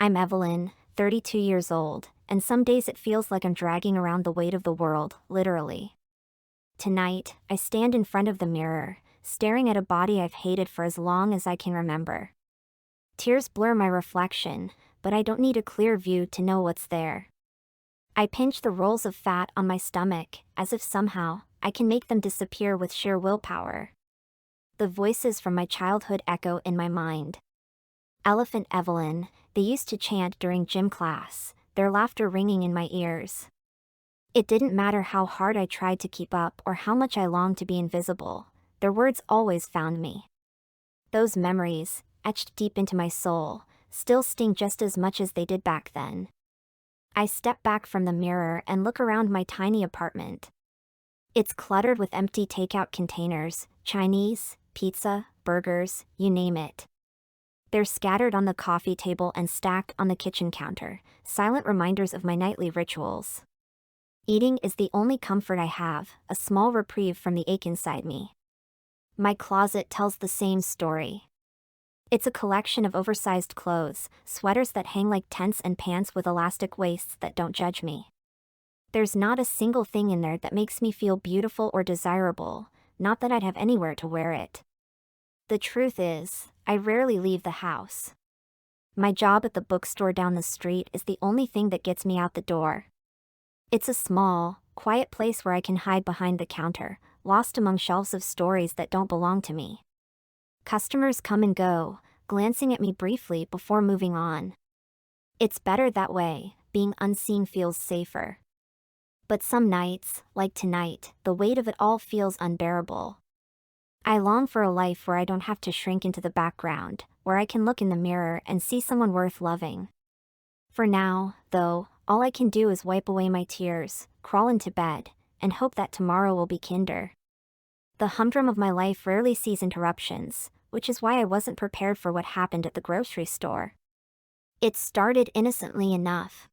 I'm Evelyn, 32 years old, and some days it feels like I'm dragging around the weight of the world, literally. Tonight, I stand in front of the mirror, staring at a body I've hated for as long as I can remember. Tears blur my reflection, but I don't need a clear view to know what's there. I pinch the rolls of fat on my stomach, as if somehow, I can make them disappear with sheer willpower. The voices from my childhood echo in my mind. Elephant Evelyn, they used to chant during gym class, their laughter ringing in my ears. It didn't matter how hard I tried to keep up or how much I longed to be invisible, their words always found me. Those memories, etched deep into my soul, still sting just as much as they did back then. I step back from the mirror and look around my tiny apartment. It's cluttered with empty takeout containers, Chinese, pizza, burgers, you name it. They're scattered on the coffee table and stacked on the kitchen counter, silent reminders of my nightly rituals. Eating is the only comfort I have, a small reprieve from the ache inside me. My closet tells the same story. It's a collection of oversized clothes, sweaters that hang like tents and pants with elastic waists that don't judge me. There's not a single thing in there that makes me feel beautiful or desirable, not that I'd have anywhere to wear it. The truth is, I rarely leave the house. My job at the bookstore down the street is the only thing that gets me out the door. It's a small, quiet place where I can hide behind the counter, lost among shelves of stories that don't belong to me. Customers come and go, glancing at me briefly before moving on. It's better that way, being unseen feels safer. But some nights, like tonight, the weight of it all feels unbearable. I long for a life where I don't have to shrink into the background, where I can look in the mirror and see someone worth loving. For now, though, all I can do is wipe away my tears, crawl into bed, and hope that tomorrow will be kinder. The humdrum of my life rarely sees interruptions, which is why I wasn't prepared for what happened at the grocery store. It started innocently enough.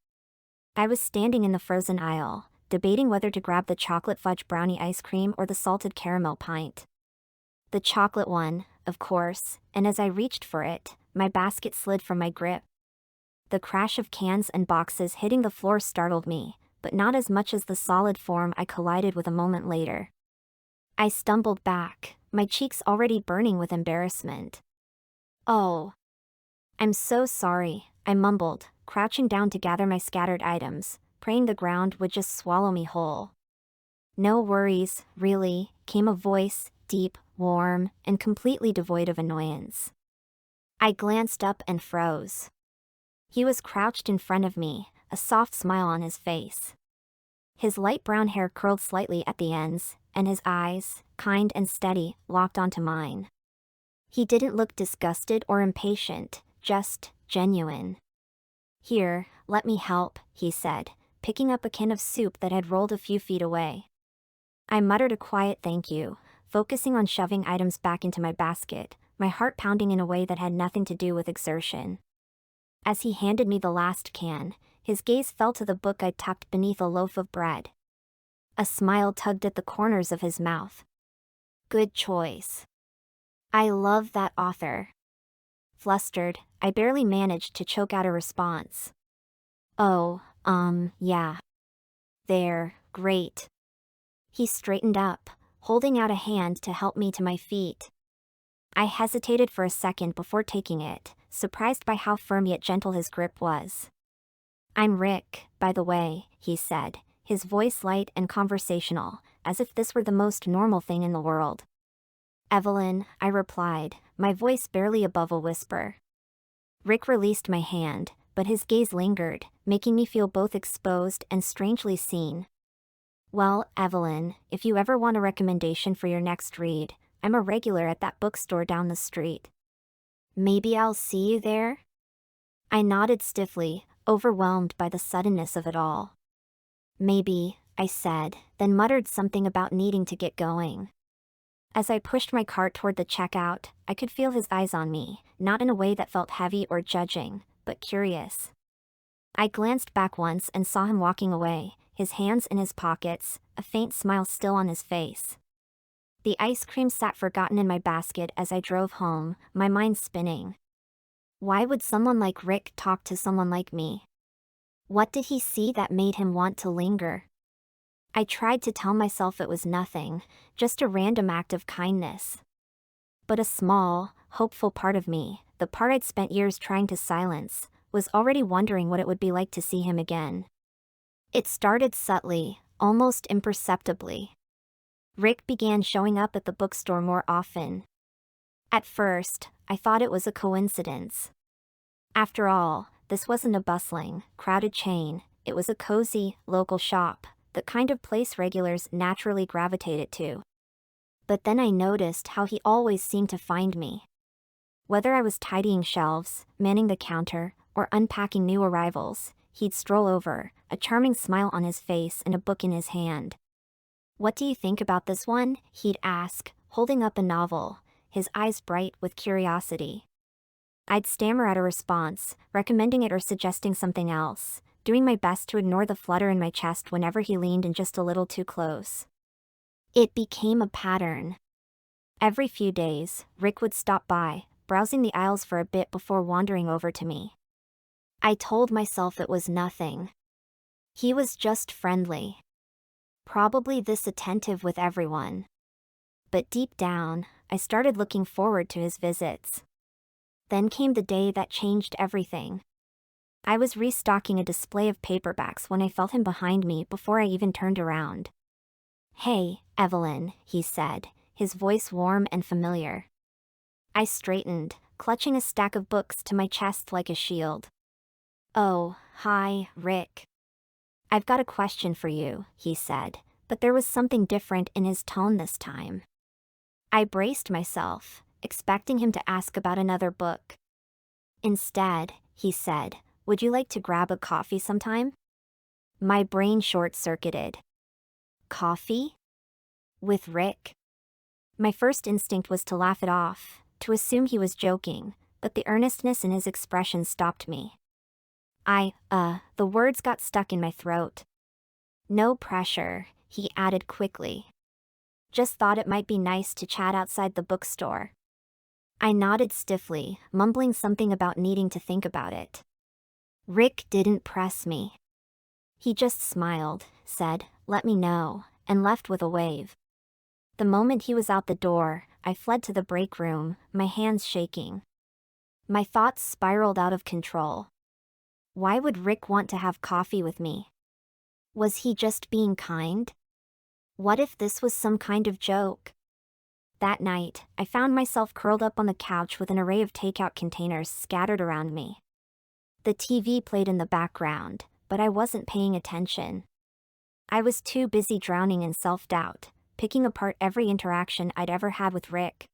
I was standing in the frozen aisle, debating whether to grab the chocolate fudge brownie ice cream or the salted caramel pint. The chocolate one, of course, and as I reached for it, my basket slid from my grip. The crash of cans and boxes hitting the floor startled me, but not as much as the solid form I collided with a moment later. I stumbled back, my cheeks already burning with embarrassment. "Oh. I'm so sorry," I mumbled, crouching down to gather my scattered items, praying the ground would just swallow me whole. "No worries, really," came a voice, deep, warm, and completely devoid of annoyance. I glanced up and froze. He was crouched in front of me, a soft smile on his face. His light brown hair curled slightly at the ends, and his eyes, kind and steady, locked onto mine. He didn't look disgusted or impatient, just genuine. "Here, let me help," he said, picking up a can of soup that had rolled a few feet away. I muttered a quiet thank you, focusing on shoving items back into my basket, my heart pounding in a way that had nothing to do with exertion. As he handed me the last can, his gaze fell to the book I'd tucked beneath a loaf of bread. A smile tugged at the corners of his mouth. "Good choice. I love that author." Flustered, I barely managed to choke out a response. "Oh, yeah. They're great." He straightened up, holding out a hand to help me to my feet. I hesitated for a second before taking it, surprised by how firm yet gentle his grip was. "I'm Rick, by the way," he said, his voice light and conversational, as if this were the most normal thing in the world. "Evelyn," I replied, my voice barely above a whisper. Rick released my hand, but his gaze lingered, making me feel both exposed and strangely seen. "Well, Evelyn, if you ever want a recommendation for your next read, I'm a regular at that bookstore down the street. Maybe I'll see you there?" I nodded stiffly, overwhelmed by the suddenness of it all. "Maybe," I said, then muttered something about needing to get going. As I pushed my cart toward the checkout, I could feel his eyes on me, not in a way that felt heavy or judging, but curious. I glanced back once and saw him walking away, his hands in his pockets, a faint smile still on his face. The ice cream sat forgotten in my basket as I drove home, my mind spinning. Why would someone like Rick talk to someone like me? What did he see that made him want to linger? I tried to tell myself it was nothing, just a random act of kindness. But a small, hopeful part of me, the part I'd spent years trying to silence, was already wondering what it would be like to see him again. It started subtly, almost imperceptibly. Rick began showing up at the bookstore more often. At first, I thought it was a coincidence. After all, this wasn't a bustling, crowded chain, it was a cozy, local shop, the kind of place regulars naturally gravitated to. But then I noticed how he always seemed to find me. Whether I was tidying shelves, manning the counter, or unpacking new arrivals, he'd stroll over, a charming smile on his face and a book in his hand. "What do you think about this one?" he'd ask, holding up a novel, his eyes bright with curiosity. I'd stammer out a response, recommending it or suggesting something else, doing my best to ignore the flutter in my chest whenever he leaned in just a little too close. It became a pattern. Every few days, Rick would stop by, browsing the aisles for a bit before wandering over to me. I told myself it was nothing. He was just friendly. Probably this attentive with everyone. But deep down, I started looking forward to his visits. Then came the day that changed everything. I was restocking a display of paperbacks when I felt him behind me before I even turned around. "Hey, Evelyn," he said, his voice warm and familiar. I straightened, clutching a stack of books to my chest like a shield. "Oh, hi, Rick. I've got a question for you," he said, but there was something different in his tone this time. I braced myself, expecting him to ask about another book. Instead, he said, "Would you like to grab a coffee sometime?" My brain short-circuited. Coffee? With Rick? My first instinct was to laugh it off, to assume he was joking, but the earnestness in his expression stopped me. The words got stuck in my throat. "No pressure," he added quickly. "Just thought it might be nice to chat outside the bookstore." I nodded stiffly, mumbling something about needing to think about it. Rick didn't press me. He just smiled, said, "Let me know," and left with a wave. The moment he was out the door, I fled to the break room, my hands shaking. My thoughts spiraled out of control. Why would Rick want to have coffee with me? Was he just being kind? What if this was some kind of joke? That night, I found myself curled up on the couch with an array of takeout containers scattered around me. The TV played in the background, but I wasn't paying attention. I was too busy drowning in self-doubt, picking apart every interaction I'd ever had with Rick.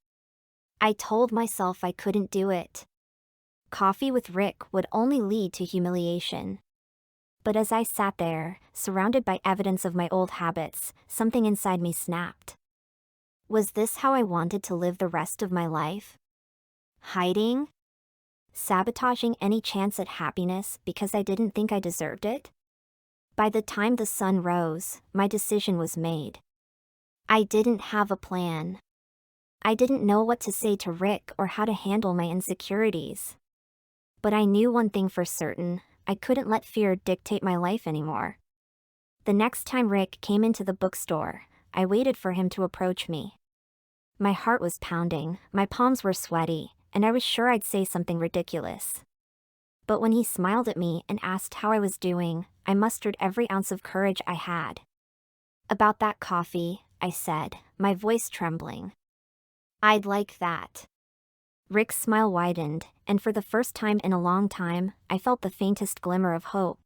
I told myself I couldn't do it. Coffee with Rick would only lead to humiliation. But as I sat there, surrounded by evidence of my old habits, something inside me snapped. Was this how I wanted to live the rest of my life? Hiding? Sabotaging any chance at happiness because I didn't think I deserved it? By the time the sun rose, my decision was made. I didn't have a plan. I didn't know what to say to Rick or how to handle my insecurities. But I knew one thing for certain, I couldn't let fear dictate my life anymore. The next time Rick came into the bookstore, I waited for him to approach me. My heart was pounding, my palms were sweaty, and I was sure I'd say something ridiculous. But when he smiled at me and asked how I was doing, I mustered every ounce of courage I had. "About that coffee," I said, my voice trembling. "I'd like that." Rick's smile widened, and for the first time in a long time, I felt the faintest glimmer of hope.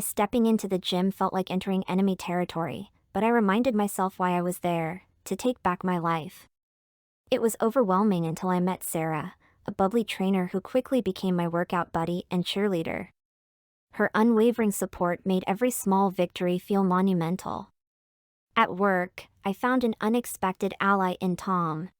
Stepping into the gym felt like entering enemy territory, but I reminded myself why I was there, to take back my life. It was overwhelming until I met Sarah, a bubbly trainer who quickly became my workout buddy and cheerleader. Her unwavering support made every small victory feel monumental. At work, I found an unexpected ally in Tom.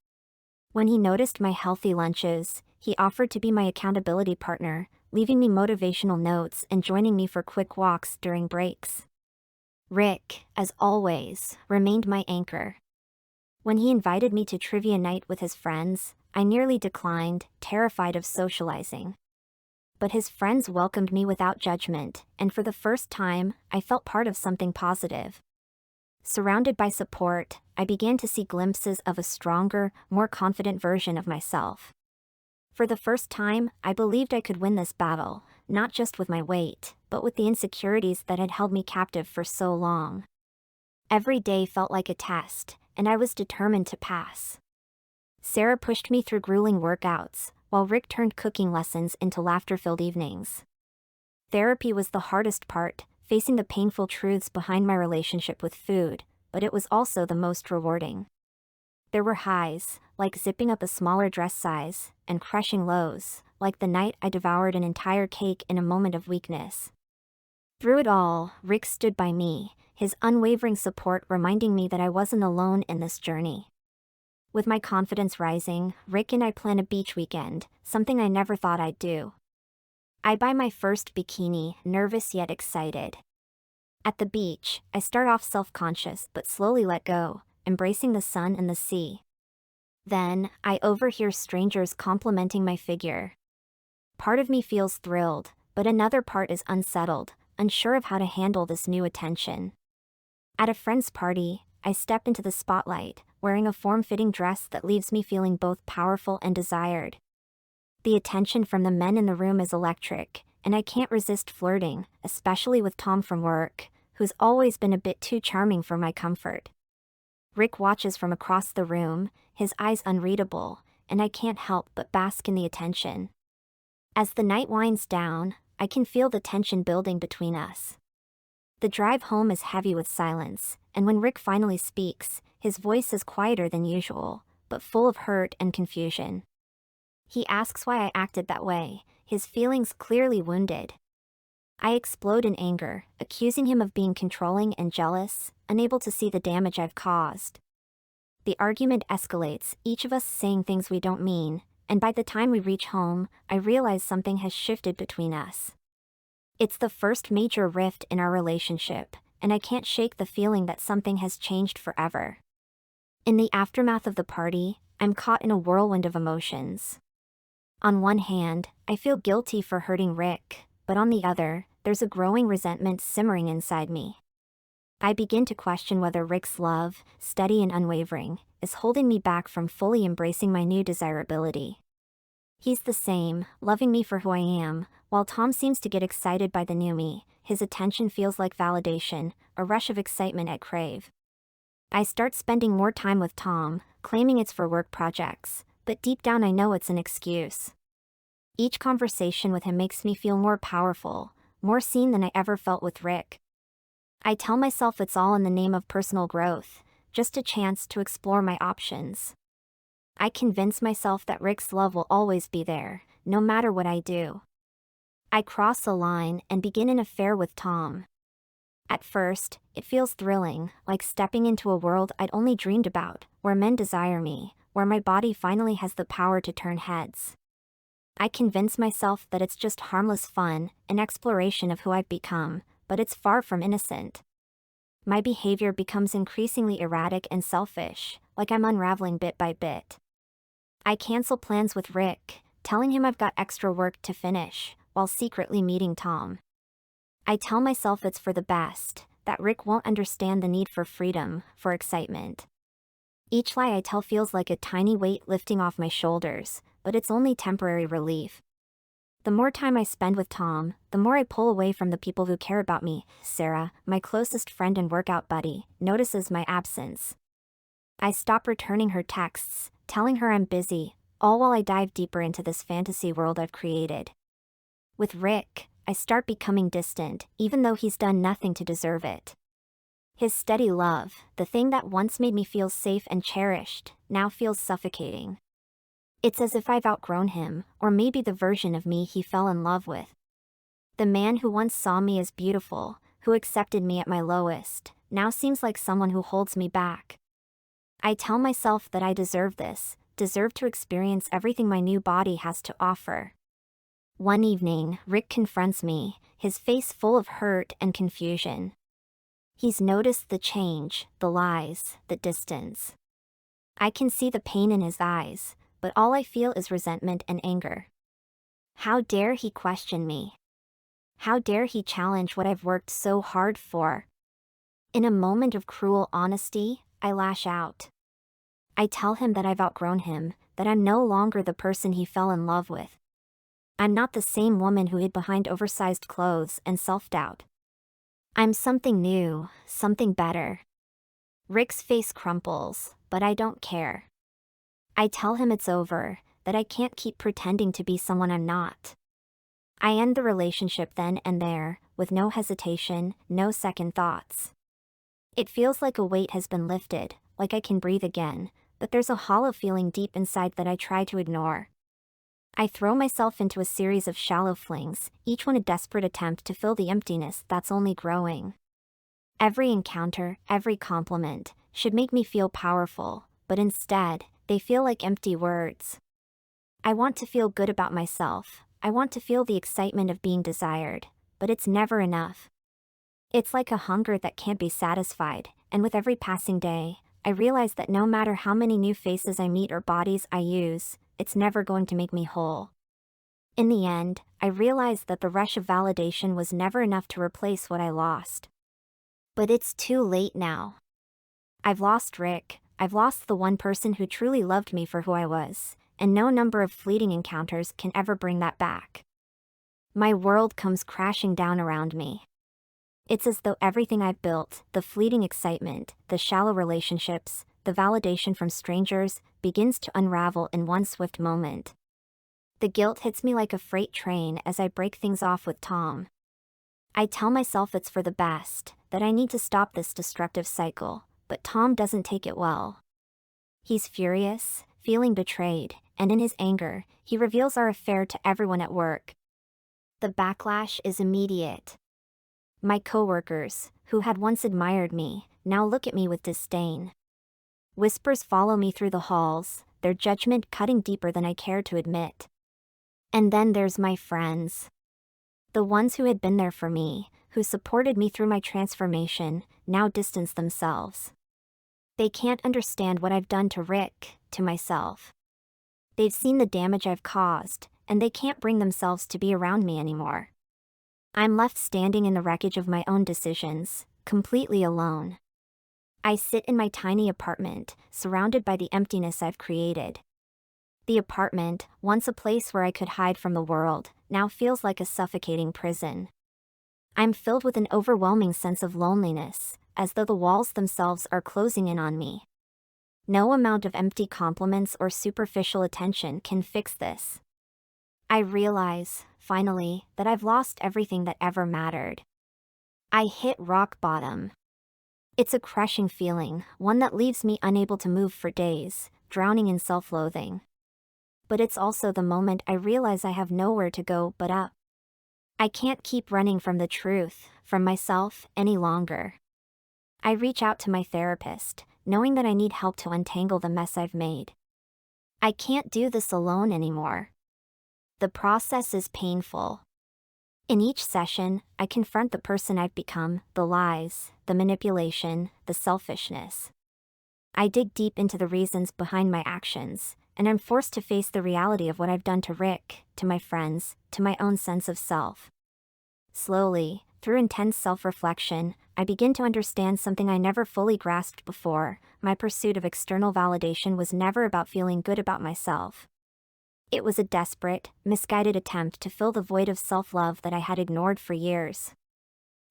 When he noticed my healthy lunches, he offered to be my accountability partner, leaving me motivational notes and joining me for quick walks during breaks. Rick, as always, remained my anchor. When he invited me to trivia night with his friends, I nearly declined, terrified of socializing. But his friends welcomed me without judgment, and for the first time, I felt part of something positive. Surrounded by support, I began to see glimpses of a stronger, more confident version of myself. For the first time, I believed I could win this battle, not just with my weight, but with the insecurities that had held me captive for so long. Every day felt like a test, and I was determined to pass. Sarah pushed me through grueling workouts, while Rick turned cooking lessons into laughter-filled evenings. Therapy was the hardest part, facing the painful truths behind my relationship with food, but it was also the most rewarding. There were highs, like zipping up a smaller dress size, and crushing lows, like the night I devoured an entire cake in a moment of weakness. Through it all, Rick stood by me, his unwavering support reminding me that I wasn't alone in this journey. With my confidence rising, Rick and I plan a beach weekend, something I never thought I'd do. I buy my first bikini, nervous yet excited. At the beach, I start off self-conscious but slowly let go, embracing the sun and the sea. Then, I overhear strangers complimenting my figure. Part of me feels thrilled, but another part is unsettled, unsure of how to handle this new attention. At a friend's party, I step into the spotlight, wearing a form-fitting dress that leaves me feeling both powerful and desired. The attention from the men in the room is electric, and I can't resist flirting, especially with Tom from work, who's always been a bit too charming for my comfort. Rick watches from across the room, his eyes unreadable, and I can't help but bask in the attention. As the night winds down, I can feel the tension building between us. The drive home is heavy with silence, and when Rick finally speaks, his voice is quieter than usual, but full of hurt and confusion. He asks why I acted that way, his feelings clearly wounded. I explode in anger, accusing him of being controlling and jealous, unable to see the damage I've caused. The argument escalates, each of us saying things we don't mean, and by the time we reach home, I realize something has shifted between us. It's the first major rift in our relationship, and I can't shake the feeling that something has changed forever. In the aftermath of the party, I'm caught in a whirlwind of emotions. On one hand, I feel guilty for hurting Rick, but on the other, there's a growing resentment simmering inside me. I begin to question whether Rick's love, steady and unwavering, is holding me back from fully embracing my new desirability. He's the same, loving me for who I am, while Tom seems to get excited by the new me. His attention feels like validation, a rush of excitement I crave. I start spending more time with Tom, claiming it's for work projects, but deep down I know it's an excuse. Each conversation with him makes me feel more powerful, more seen than I ever felt with Rick. I tell myself it's all in the name of personal growth, just a chance to explore my options. I convince myself that Rick's love will always be there, no matter what I do. I cross a line and begin an affair with Tom. At first, it feels thrilling, like stepping into a world I'd only dreamed about, where men desire me, where my body finally has the power to turn heads. I convince myself that it's just harmless fun, an exploration of who I've become, but it's far from innocent. My behavior becomes increasingly erratic and selfish, like I'm unraveling bit by bit. I cancel plans with Rick, telling him I've got extra work to finish, while secretly meeting Tom. I tell myself it's for the best, that Rick won't understand the need for freedom, for excitement. Each lie I tell feels like a tiny weight lifting off my shoulders, but it's only temporary relief. The more time I spend with Tom, the more I pull away from the people who care about me. Sarah, my closest friend and workout buddy, notices my absence. I stop returning her texts, telling her I'm busy, all while I dive deeper into this fantasy world I've created. With Rick, I start becoming distant, even though he's done nothing to deserve it. His steady love, the thing that once made me feel safe and cherished, now feels suffocating. It's as if I've outgrown him, or maybe the version of me he fell in love with. The man who once saw me as beautiful, who accepted me at my lowest, now seems like someone who holds me back. I tell myself that I deserve this, deserve to experience everything my new body has to offer. One evening, Rick confronts me, his face full of hurt and confusion. He's noticed the change, the lies, the distance. I can see the pain in his eyes, but all I feel is resentment and anger. How dare he question me? How dare he challenge what I've worked so hard for? In a moment of cruel honesty, I lash out. I tell him that I've outgrown him, that I'm no longer the person he fell in love with. I'm not the same woman who hid behind oversized clothes and self-doubt. I'm something new, something better. Rick's face crumples, but I don't care. I tell him it's over, that I can't keep pretending to be someone I'm not. I end the relationship then and there, with no hesitation, no second thoughts. It feels like a weight has been lifted, like I can breathe again, but there's a hollow feeling deep inside that I try to ignore. I throw myself into a series of shallow flings, each one a desperate attempt to fill the emptiness that's only growing. Every encounter, every compliment, should make me feel powerful, but instead, they feel like empty words. I want to feel good about myself, I want to feel the excitement of being desired, but it's never enough. It's like a hunger that can't be satisfied, and with every passing day, I realize that no matter how many new faces I meet or bodies I use, it's never going to make me whole. In the end, I realize that the rush of validation was never enough to replace what I lost. But it's too late now. I've lost Rick, I've lost the one person who truly loved me for who I was, and no number of fleeting encounters can ever bring that back. My world comes crashing down around me. It's as though everything I've built, the fleeting excitement, the shallow relationships, the validation from strangers, begins to unravel in one swift moment. The guilt hits me like a freight train as I break things off with Tom. I tell myself it's for the best, that I need to stop this destructive cycle, but Tom doesn't take it well. He's furious, feeling betrayed, and in his anger, he reveals our affair to everyone at work. The backlash is immediate. My coworkers, who had once admired me, now look at me with disdain. Whispers follow me through the halls, their judgment cutting deeper than I care to admit. And then there's my friends. The ones who had been there for me, who supported me through my transformation, now distance themselves. They can't understand what I've done to Rick, to myself. They've seen the damage I've caused, and they can't bring themselves to be around me anymore. I'm left standing in the wreckage of my own decisions, completely alone. I sit in my tiny apartment, surrounded by the emptiness I've created. The apartment, once a place where I could hide from the world, now feels like a suffocating prison. I'm filled with an overwhelming sense of loneliness, as though the walls themselves are closing in on me. No amount of empty compliments or superficial attention can fix this. I realize, finally, that I've lost everything that ever mattered. I hit rock bottom. It's a crushing feeling, one that leaves me unable to move for days, drowning in self-loathing. But it's also the moment I realize I have nowhere to go but up. I can't keep running from the truth, from myself, any longer. I reach out to my therapist, knowing that I need help to untangle the mess I've made. I can't do this alone anymore. The process is painful. In each session, I confront the person I've become, the lies, the manipulation, the selfishness. I dig deep into the reasons behind my actions, and I'm forced to face the reality of what I've done to Rick, to my friends, to my own sense of self. Slowly, through intense self-reflection, I begin to understand something I never fully grasped before. My pursuit of external validation was never about feeling good about myself. It was a desperate, misguided attempt to fill the void of self-love that I had ignored for years.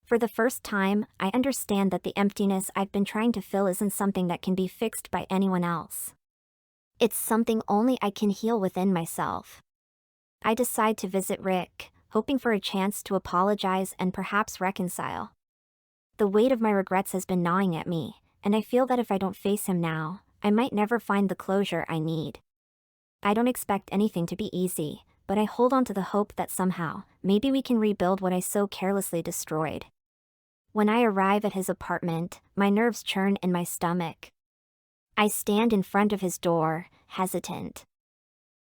For the first time, I understand that the emptiness I've been trying to fill isn't something that can be fixed by anyone else. It's something only I can heal within myself. I decide to visit Rick, hoping for a chance to apologize and perhaps reconcile. The weight of my regrets has been gnawing at me, and I feel that if I don't face him now, I might never find the closure I need. I don't expect anything to be easy, but I hold on to the hope that somehow, maybe we can rebuild what I so carelessly destroyed. When I arrive at his apartment, my nerves churn in my stomach. I stand in front of his door, hesitant.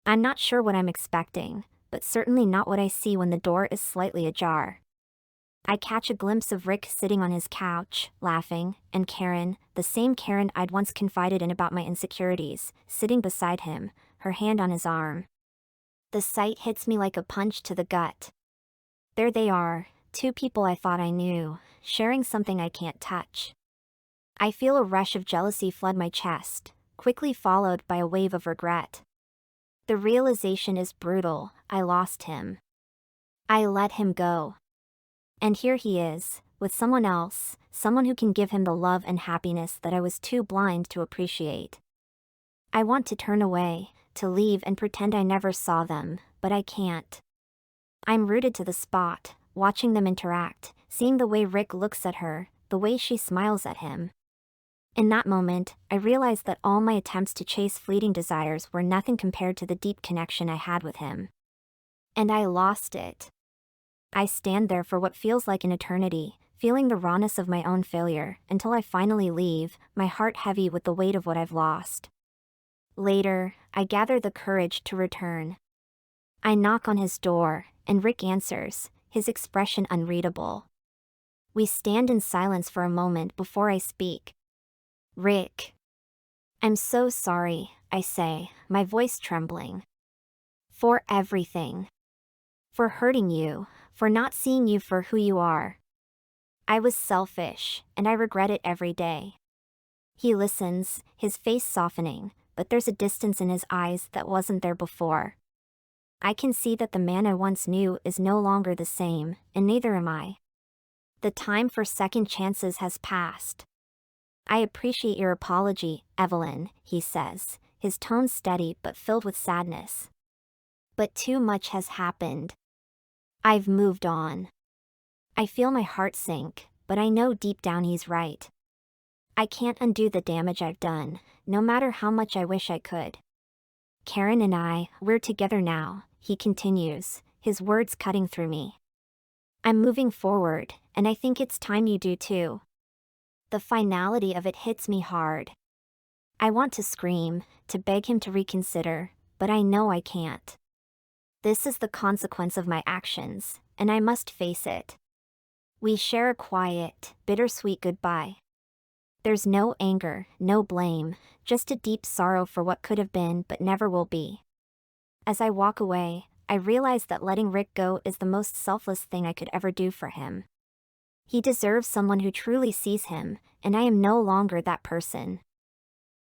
I'm not sure what I'm expecting, but certainly not what I see when the door is slightly ajar. I catch a glimpse of Rick sitting on his couch, laughing, and Karen, the same Karen I'd once confided in about my insecurities, sitting beside him, her hand on his arm. The sight hits me like a punch to the gut. There they are, two people I thought I knew, sharing something I can't touch. I feel a rush of jealousy flood my chest, quickly followed by a wave of regret. The realization is brutal. I lost him. I let him go. And here he is, with someone else, someone who can give him the love and happiness that I was too blind to appreciate. I want to turn away, to leave and pretend I never saw them, but I can't. I'm rooted to the spot, watching them interact, seeing the way Rick looks at her, the way she smiles at him. In that moment, I realized that all my attempts to chase fleeting desires were nothing compared to the deep connection I had with him. And I lost it. I stand there for what feels like an eternity, feeling the rawness of my own failure, until I finally leave, my heart heavy with the weight of what I've lost. Later, I gather the courage to return. I knock on his door, and Rick answers, his expression unreadable. We stand in silence for a moment before I speak. Rick. I'm so sorry, I say, my voice trembling. For everything. For hurting you, for not seeing you for who you are. I was selfish, and I regret it every day. He listens, his face softening, but there's a distance in his eyes that wasn't there before. I can see that the man I once knew is no longer the same, and neither am I. The time for second chances has passed. I appreciate your apology, Evelyn, he says, his tone steady but filled with sadness. But too much has happened. I've moved on. I feel my heart sink, but I know deep down he's right. I can't undo the damage I've done, no matter how much I wish I could. Karen and we're together now, he continues, his words cutting through me. I'm moving forward, and I think it's time you do too. The finality of it hits me hard. I want to scream, to beg him to reconsider, but I know I can't. This is the consequence of my actions, and I must face it. We share a quiet, bittersweet goodbye. There's no anger, no blame, just a deep sorrow for what could have been but never will be. As I walk away, I realize that letting Rick go is the most selfless thing I could ever do for him. He deserves someone who truly sees him, and I am no longer that person.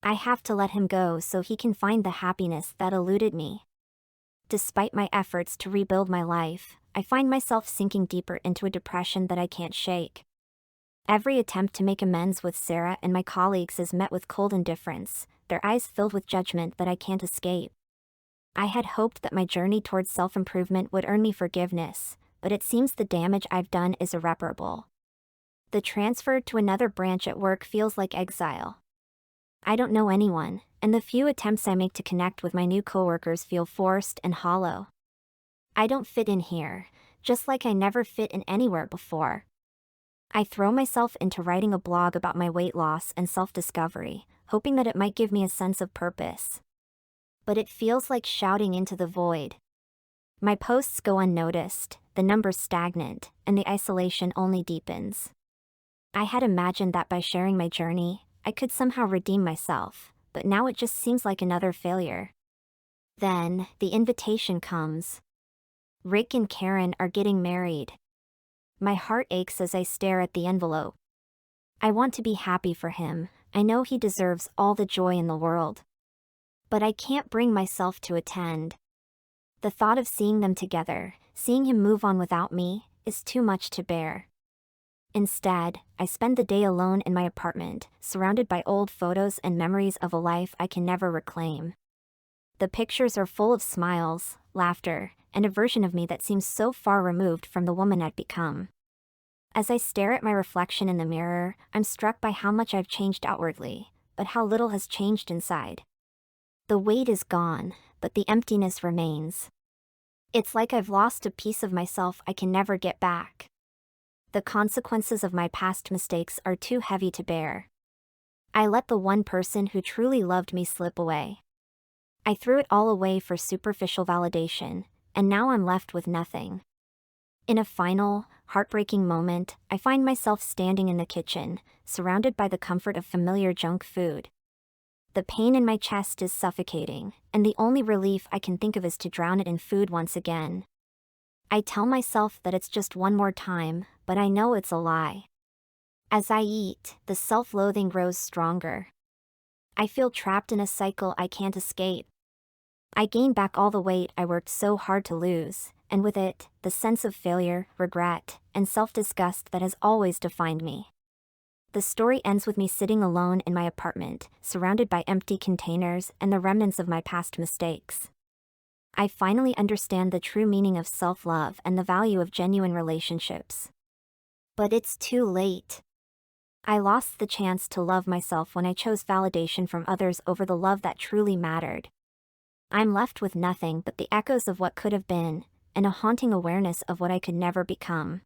I have to let him go so he can find the happiness that eluded me. Despite my efforts to rebuild my life, I find myself sinking deeper into a depression that I can't shake. Every attempt to make amends with Sarah and my colleagues is met with cold indifference, their eyes filled with judgment that I can't escape. I had hoped that my journey towards self-improvement would earn me forgiveness, but it seems the damage I've done is irreparable. The transfer to another branch at work feels like exile. I don't know anyone, and the few attempts I make to connect with my new coworkers feel forced and hollow. I don't fit in here, just like I never fit in anywhere before. I throw myself into writing a blog about my weight loss and self-discovery, hoping that it might give me a sense of purpose. But it feels like shouting into the void. My posts go unnoticed, the numbers stagnant, and the isolation only deepens. I had imagined that by sharing my journey, I could somehow redeem myself, but now it just seems like another failure. Then, the invitation comes. Rick and Karen are getting married. My heart aches as I stare at the envelope. I want to be happy for him, I know he deserves all the joy in the world. But I can't bring myself to attend. The thought of seeing them together, seeing him move on without me, is too much to bear. Instead, I spend the day alone in my apartment, surrounded by old photos and memories of a life I can never reclaim. The pictures are full of smiles, laughter, and a version of me that seems so far removed from the woman I'd become. As I stare at my reflection in the mirror, I'm struck by how much I've changed outwardly, but how little has changed inside. The weight is gone, but the emptiness remains. It's like I've lost a piece of myself I can never get back. The consequences of my past mistakes are too heavy to bear. I let the one person who truly loved me slip away. I threw it all away for superficial validation, and now I'm left with nothing. In a final, heartbreaking moment, I find myself standing in the kitchen, surrounded by the comfort of familiar junk food. The pain in my chest is suffocating, and the only relief I can think of is to drown it in food once again. I tell myself that it's just one more time, but I know it's a lie. As I eat, the self-loathing grows stronger. I feel trapped in a cycle I can't escape. I gain back all the weight I worked so hard to lose, and with it, the sense of failure, regret, and self-disgust that has always defined me. The story ends with me sitting alone in my apartment, surrounded by empty containers and the remnants of my past mistakes. I finally understand the true meaning of self-love and the value of genuine relationships. But it's too late. I lost the chance to love myself when I chose validation from others over the love that truly mattered. I'm left with nothing but the echoes of what could have been, and a haunting awareness of what I could never become.